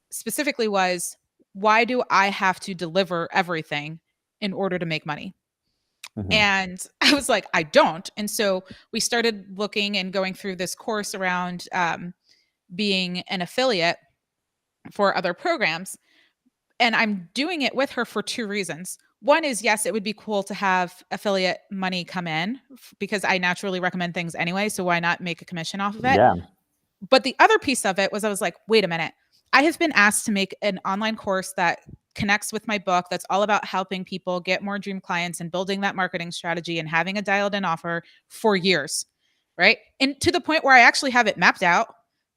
specifically was, why do I have to deliver everything in order to make money? Mm-hmm. And I was like, I don't. And so we started looking and going through this course around being an affiliate for other programs. And I'm doing it with her for 2 reasons. One is, yes, it would be cool to have affiliate money come in because I naturally recommend things anyway. So why not make a commission off of it? Yeah. But the other piece of it was I was like, wait a minute. I have been asked to make an online course that connects with my book that's all about helping people get more dream clients and building that marketing strategy and having a dialed in offer for years, right? And to the point where I actually have it mapped out,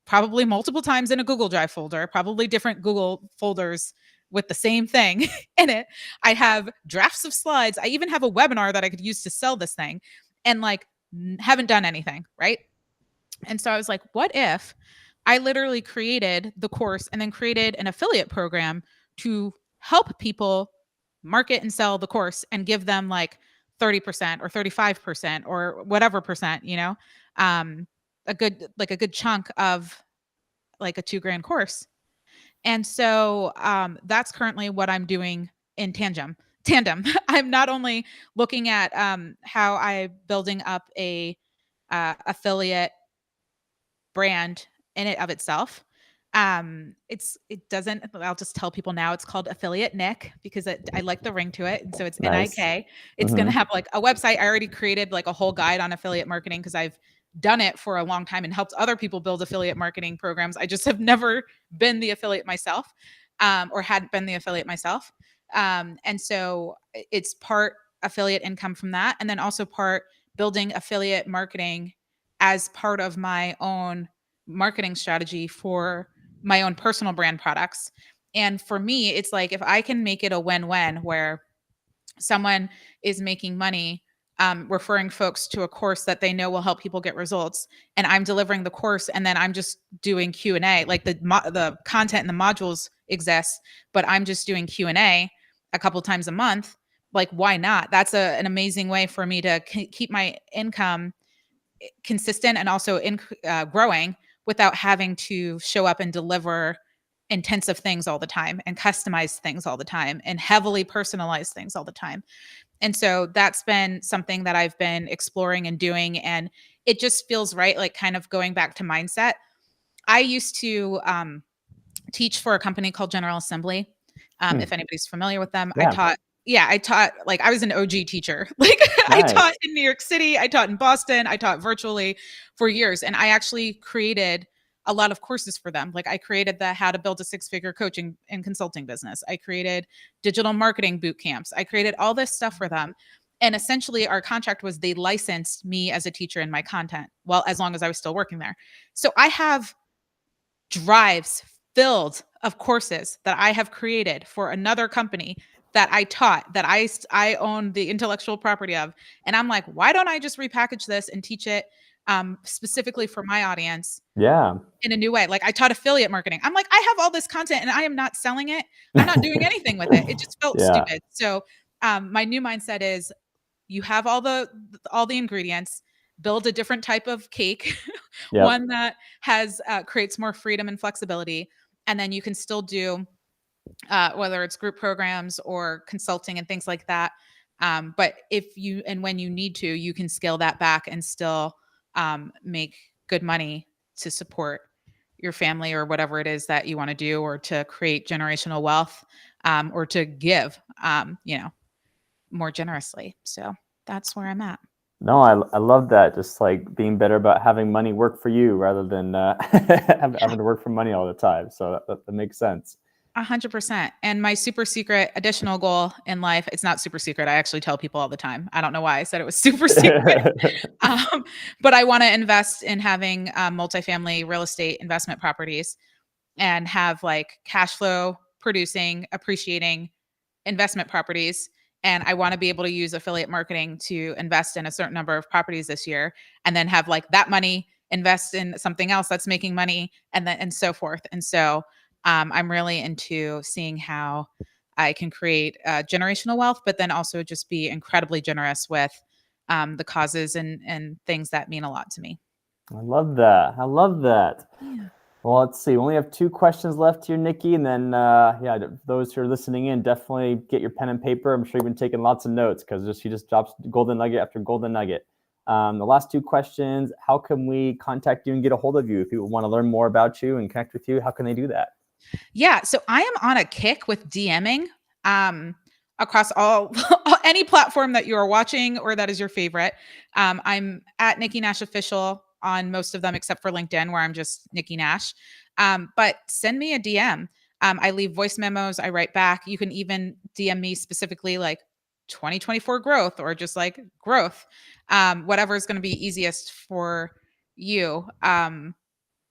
probably multiple times in a Google Drive folder, probably different Google folders with the same thing in it. I have drafts of slides. I even have a webinar that I could use to sell this thing and like haven't done anything, right? And so I was like, what if I literally created the course and then created an affiliate program to help people market and sell the course and give them like 30% or 35% or whatever percent, a good chunk of like a $2,000 course. And so that's currently what I'm doing in tandem. I'm not only looking at how I'm building up a affiliate brand in it of itself. I'll just tell people now it's called Affiliate Nick because I like the ring to it. And so it's Nice. NIK. It's going to have like a website. I already created like a whole guide on affiliate marketing because I've done it for a long time and helped other people build affiliate marketing programs. I just have never been the affiliate myself or hadn't been the affiliate myself. And so it's part affiliate income from that. And then also part building affiliate marketing as part of my own marketing strategy for my own personal brand products. And for me, it's like if I can make it a win-win where someone is making money referring folks to a course that they know will help people get results, and I'm delivering the course, and then I'm just doing Q&A, like the content and the modules exist, but I'm just doing Q&A a couple times a month. Like, why not? That's an amazing way for me to keep my income consistent and also growing without having to show up and deliver intensive things all the time and customize things all the time and heavily personalized things all the time. And so that's been something that I've been exploring and doing. And it just feels right, like kind of going back to mindset. I used to teach for a company called General Assembly. If anybody's familiar with them, Yeah. I taught, like, I was an OG teacher. Like, I Nice. taught in New York City, I taught in Boston, I taught virtually for years. And I actually created a lot of courses for them. Like, I created the how to build a six-figure coaching and consulting business. I created digital marketing boot camps. I created all this stuff for them. And essentially our contract was they licensed me as a teacher in my content, well, as long as I was still working there. So I have drives filled of courses that I have created for another company that I taught, that I own the intellectual property of. And I'm like, why don't I just repackage this and teach it specifically for my audience Yeah. in a new way? Like, I taught affiliate marketing. I'm like, I have all this content and I am not selling it. I'm not doing anything with it. It just felt Yeah. stupid. So my new mindset is you have all the ingredients, build a different type of cake, Yep. one that has creates more freedom and flexibility, and then you can still do whether it's group programs or consulting and things like that. But if you and when you need to, you can scale that back and still make good money to support your family or whatever it is that you want to do, or to create generational wealth, or to give, more generously. So that's where I'm at. No, I love that. Just like being better about having money work for you rather than having to work for money all the time. So that makes sense. 100%. And my super secret additional goal in life, it's not super secret. I actually tell people all the time. I don't know why I said it was super secret. But I want to invest in having multifamily real estate investment properties and have like cash flow producing, appreciating investment properties. And I want to be able to use affiliate marketing to invest in a certain number of properties this year, and then have like that money invest in something else that's making money, and so forth. And so I'm really into seeing how I can create generational wealth, but then also just be incredibly generous with the causes and things that mean a lot to me. I love that. I love that. Yeah. Well, let's see. We only have 2 questions left here, Nikki. And then, those who are listening in, definitely get your pen and paper. I'm sure you've been taking lots of notes because she just drops golden nugget after golden nugget. The last 2 questions: how can we contact you and get a hold of you if people want to learn more about you and connect with you? How can they do that? Yeah, so I am on a kick with DMing across all any platform that you are watching or that is your favorite. I'm at Nikki Nash Official on most of them except for LinkedIn, where I'm just Nikki Nash. But send me a DM. I leave voice memos. I write back. You can even DM me specifically, like 2024 growth, or just like growth, whatever is going to be easiest for you.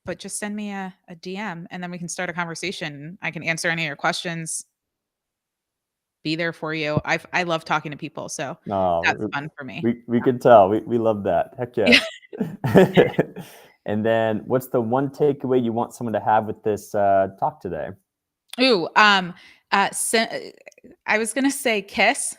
But just send me a DM, and then we can start a conversation. I can answer any of your questions, be there for you. I love talking to people, so No, that's fun for me. we could tell. We love that. Heck Yeah. yes. And then what's the one takeaway you want someone to have with this talk today? Ooh, I was gonna say kiss.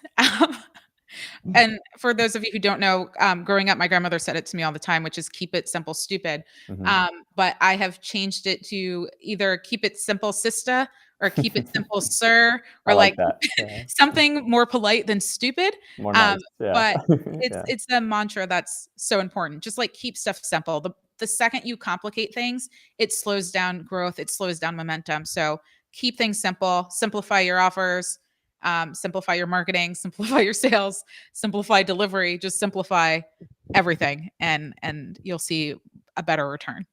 And for those of you who don't know, growing up, my grandmother said it to me all the time, which is keep it simple, stupid. Mhm. But I have changed it to either keep it simple, sister, or keep it simple, sir, I or like like that. Yeah. something more polite than stupid. More Um, nice. Yeah. but it's Yeah. it's the mantra that's so important. Just like keep stuff simple. The second you complicate things, it slows down growth, it slows down momentum. So keep things simple, simplify your offers, simplify your marketing, simplify your sales, simplify delivery, just simplify everything, and you'll see a better return.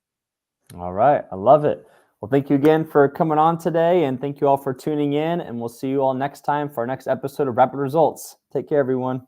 All right. I love it. Well, thank you again for coming on today, and thank you all for tuning in, and we'll see you all next time for our next episode of Rapid Results. Take care, everyone.